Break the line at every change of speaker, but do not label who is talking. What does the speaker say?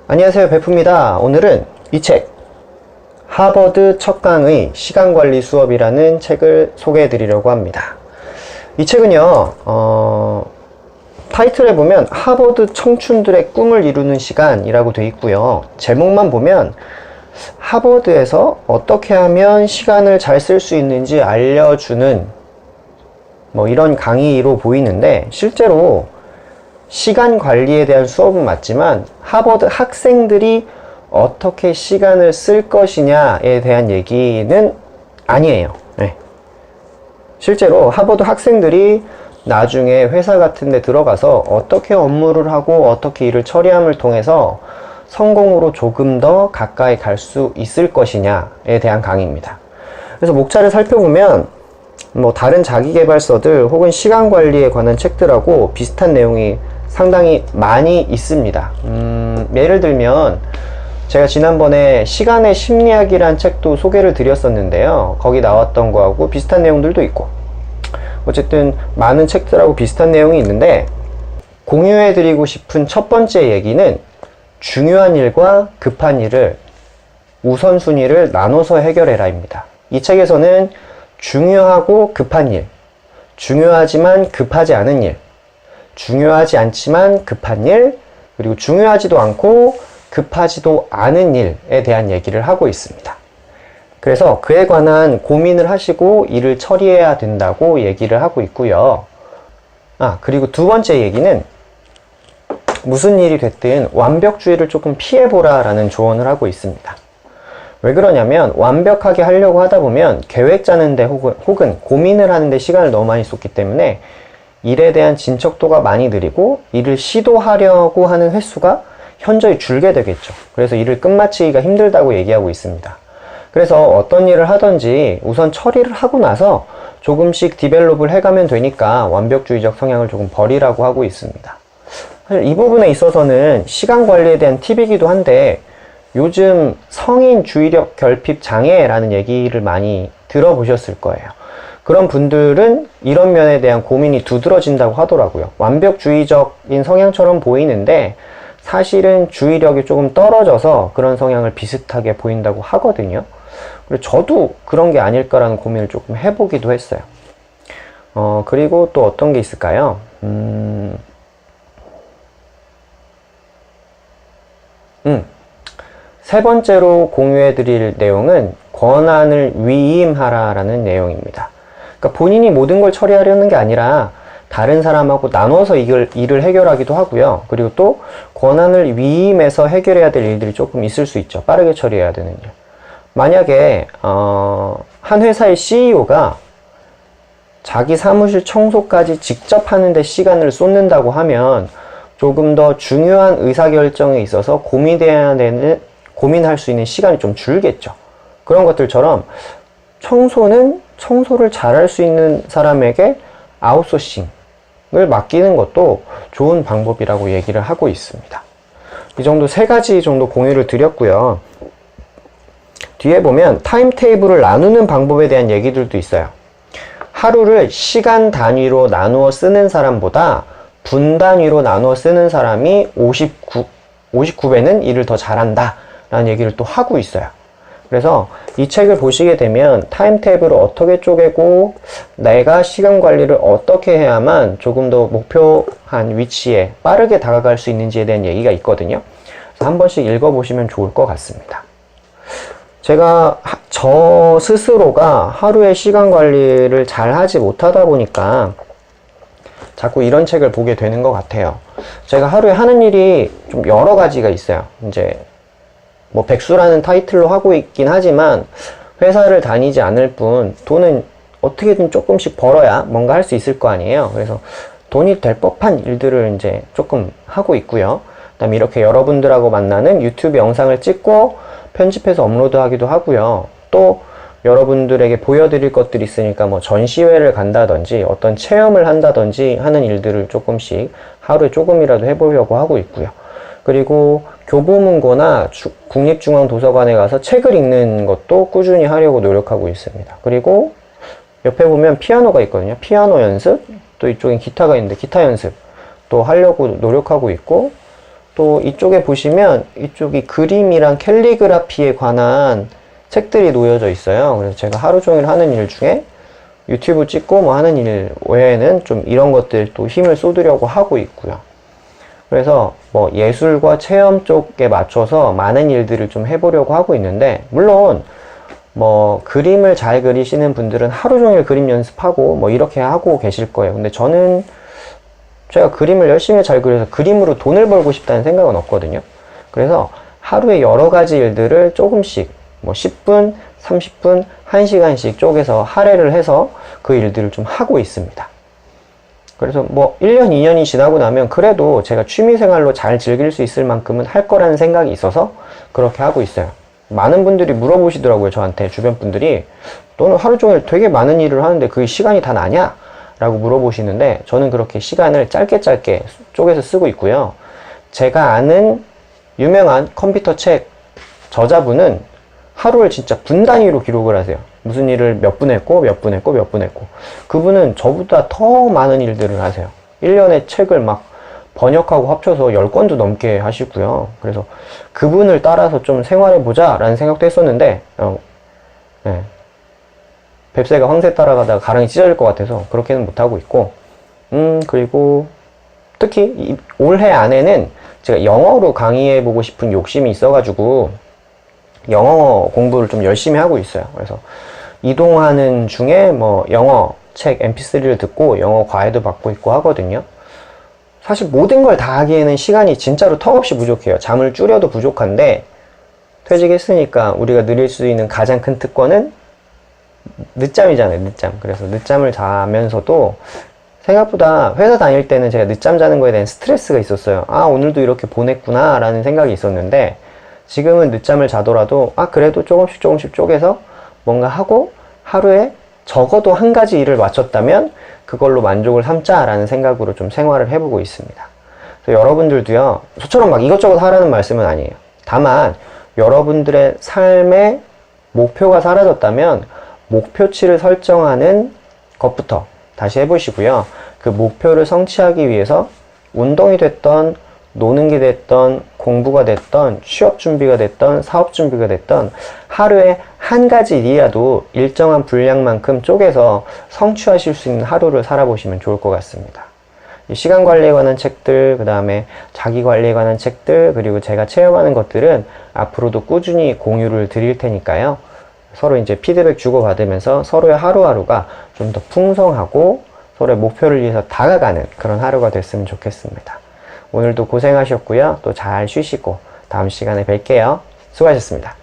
안녕하세요, 베프입니다. 오늘은 이 책, 하버드 첫 강의 시간관리 수업이라는 책을 소개해 드리려고 합니다. 이 책은요, 타이틀에 보면 하버드 청춘들의 꿈을 이루는 시간이라고 되어 있고요. 제목만 보면 하버드에서 어떻게 하면 시간을 잘 쓸 수 있는지 알려주는 이런 강의로 보이는데, 실제로 시간 관리에 대한 수업은 맞지만 하버드 학생들이 어떻게 시간을 쓸 것이냐에 대한 얘기는 아니에요. 네. 실제로 하버드 학생들이 나중에 회사 같은 데 들어가서 어떻게 업무를 하고 어떻게 일을 처리함을 통해서 성공으로 조금 더 가까이 갈 수 있을 것이냐에 대한 강의입니다. 그래서 목차를 살펴보면 다른 자기계발서들 혹은 시간 관리에 관한 책들하고 비슷한 내용이 상당히 많이 있습니다. 예를 들면 제가 지난번에 시간의 심리학이란 책도 소개를 드렸었는데요. 거기 나왔던 거하고 비슷한 내용들도 있고, 어쨌든 많은 책들하고 비슷한 내용이 있는데, 공유해 드리고 싶은 첫 번째 얘기는 중요한 일과 급한 일을 우선순위를 나눠서 해결해라 입니다. 이 책에서는 중요하고 급한 일, 중요하지만 급하지 않은 일, 중요하지 않지만 급한 일, 그리고 중요하지도 않고 급하지도 않은 일에 대한 얘기를 하고 있습니다. 그래서 그에 관한 고민을 하시고 일을 처리해야 된다고 얘기를 하고 있고요. 그리고 두 번째 얘기는 무슨 일이 됐든 완벽주의를 조금 피해보라 라는 조언을 하고 있습니다. 왜 그러냐면 완벽하게 하려고 하다 보면 계획 짜는데 혹은 고민을 하는데 시간을 너무 많이 쏟기 때문에 일에 대한 진척도가 많이 느리고 일을 시도하려고 하는 횟수가 현저히 줄게 되겠죠. 그래서 일을 끝마치기가 힘들다고 얘기하고 있습니다. 그래서 어떤 일을 하든지 우선 처리를 하고 나서 조금씩 디벨롭을 해가면 되니까 완벽주의적 성향을 조금 버리라고 하고 있습니다. 사실 이 부분에 있어서는 시간 관리에 대한 팁이기도 한데, 요즘 성인 주의력 결핍 장애라는 얘기를 많이 들어보셨을 거예요. 그런 분들은 이런 면에 대한 고민이 두드러진다고 하더라고요. 완벽주의적인 성향처럼 보이는데 사실은 주의력이 조금 떨어져서 그런 성향을 비슷하게 보인다고 하거든요. 그리고 저도 그런 게 아닐까라는 고민을 조금 해보기도 했어요. 그리고 또 어떤 게 있을까요? 세 번째로 공유해 드릴 내용은 권한을 위임하라라는 내용입니다. 그러니까 본인이 모든 걸 처리하려는 게 아니라 다른 사람하고 나눠서 일을 해결하기도 하고요. 그리고 또 권한을 위임해서 해결해야 될 일들이 조금 있을 수 있죠. 빠르게 처리해야 되는 일. 만약에 한 회사의 CEO가 자기 사무실 청소까지 직접 하는데 시간을 쏟는다고 하면 조금 더 중요한 의사결정에 있어서 고민할 수 있는 시간이 좀 줄겠죠. 그런 것들처럼 청소를 잘할 수 있는 사람에게 아웃소싱을 맡기는 것도 좋은 방법이라고 얘기를 하고 있습니다. 이 정도 세 가지 정도 공유를 드렸고요. 뒤에 보면 타임테이블을 나누는 방법에 대한 얘기들도 있어요. 하루를 시간 단위로 나누어 쓰는 사람보다 분 단위로 나누어 쓰는 사람이 59배는 일을 더 잘한다 라는 얘기를 또 하고 있어요. 그래서 이 책을 보시게 되면 타임테이블을 어떻게 쪼개고 내가 시간 관리를 어떻게 해야만 조금 더 목표한 위치에 빠르게 다가갈 수 있는지에 대한 얘기가 있거든요. 그래서 한 번씩 읽어보시면 좋을 것 같습니다. 제가 저 스스로가 하루에 시간 관리를 잘 하지 못하다 보니까 자꾸 이런 책을 보게 되는 것 같아요. 제가 하루에 하는 일이 좀 여러 가지가 있어요. 이제 백수라는 타이틀로 하고 있긴 하지만 회사를 다니지 않을 뿐 돈은 어떻게든 조금씩 벌어야 뭔가 할 수 있을 거 아니에요. 그래서 돈이 될 법한 일들을 이제 조금 하고 있고요. 그다음에 이렇게 여러분들하고 만나는 유튜브 영상을 찍고 편집해서 업로드하기도 하고요. 또 여러분들에게 보여드릴 것들이 있으니까 전시회를 간다든지 어떤 체험을 한다든지 하는 일들을 조금씩 하루에 조금이라도 해보려고 하고 있고요. 그리고 교보문고나 국립중앙도서관에 가서 책을 읽는 것도 꾸준히 하려고 노력하고 있습니다. 그리고 옆에 보면 피아노가 있거든요. 피아노 연습, 또 이쪽엔 기타가 있는데 기타 연습 또 하려고 노력하고 있고, 또 이쪽에 보시면 이쪽이 그림이랑 캘리그라피에 관한 책들이 놓여져 있어요. 그래서 제가 하루 종일 하는 일 중에 유튜브 찍고 뭐 하는 일 외에는 좀 이런 것들 또 힘을 쏟으려고 하고 있고요. 그래서 뭐 예술과 체험 쪽에 맞춰서 많은 일들을 좀 해보려고 하고 있는데, 물론 뭐 그림을 잘 그리시는 분들은 하루 종일 그림 연습하고 뭐 이렇게 하고 계실 거예요. 근데 저는 제가 그림을 열심히 잘 그려서 그림으로 돈을 벌고 싶다는 생각은 없거든요. 그래서 하루에 여러 가지 일들을 조금씩 뭐 10분, 30분, 1시간씩 쪼개서 할애를 해서 그 일들을 좀 하고 있습니다. 그래서 뭐 1년, 2년이 지나고 나면 그래도 제가 취미생활로 잘 즐길 수 있을 만큼은 할 거라는 생각이 있어서 그렇게 하고 있어요. 많은 분들이 물어보시더라고요. 저한테 주변 분들이 너는 하루 종일 되게 많은 일을 하는데 그게 시간이 다 나냐? 라고 물어보시는데, 저는 그렇게 시간을 짧게 쪼개서 쓰고 있고요. 제가 아는 유명한 컴퓨터 책 저자분은 하루를 진짜 분 단위로 기록을 하세요. 무슨 일을 몇 분 했고 몇 분 했고 몇 분 했고. 그분은 저보다 더 많은 일들을 하세요. 1년에 책을 막 번역하고 합쳐서 10권도 넘게 하시고요. 그래서 그분을 따라서 좀 생활해보자 라는 생각도 했었는데 네. 뱁새가 황새 따라가다가 가랑이 찢어질 것 같아서 그렇게는 못하고 있고, 그리고 특히 올해 안에는 제가 영어로 강의해보고 싶은 욕심이 있어가지고 영어 공부를 좀 열심히 하고 있어요. 그래서 이동하는 중에 뭐 영어 책 mp3를 듣고 영어 과외도 받고 있고 하거든요. 사실 모든 걸 다 하기에는 시간이 진짜로 턱없이 부족해요. 잠을 줄여도 부족한데, 퇴직했으니까 우리가 누릴 수 있는 가장 큰 특권은 늦잠이잖아요. 늦잠. 그래서 늦잠을 자면서도 생각보다 회사 다닐 때는 제가 늦잠 자는 거에 대한 스트레스가 있었어요. 아, 오늘도 이렇게 보냈구나 라는 생각이 있었는데, 지금은 늦잠을 자더라도 그래도 조금씩 쪼개서 뭔가 하고 하루에 적어도 한 가지 일을 마쳤다면 그걸로 만족을 삼자 라는 생각으로 좀 생활을 해보고 있습니다. 그래서 여러분들도요, 저처럼 막 이것저것 하라는 말씀은 아니에요. 다만 여러분들의 삶의 목표가 사라졌다면 목표치를 설정하는 것부터 다시 해보시고요. 그 목표를 성취하기 위해서 운동이 됐던, 노는 게 됐던, 공부가 됐던, 취업 준비가 됐던, 사업 준비가 됐던 하루에 한 가지 일이라도 일정한 분량만큼 쪼개서 성취하실 수 있는 하루를 살아보시면 좋을 것 같습니다. 시간 관리에 관한 책들, 그 다음에 자기 관리에 관한 책들, 그리고 제가 체험하는 것들은 앞으로도 꾸준히 공유를 드릴 테니까요. 서로 이제 피드백 주고받으면서 서로의 하루하루가 좀 더 풍성하고 서로의 목표를 위해서 다가가는 그런 하루가 됐으면 좋겠습니다. 오늘도 고생하셨고요. 또 잘 쉬시고 다음 시간에 뵐게요. 수고하셨습니다.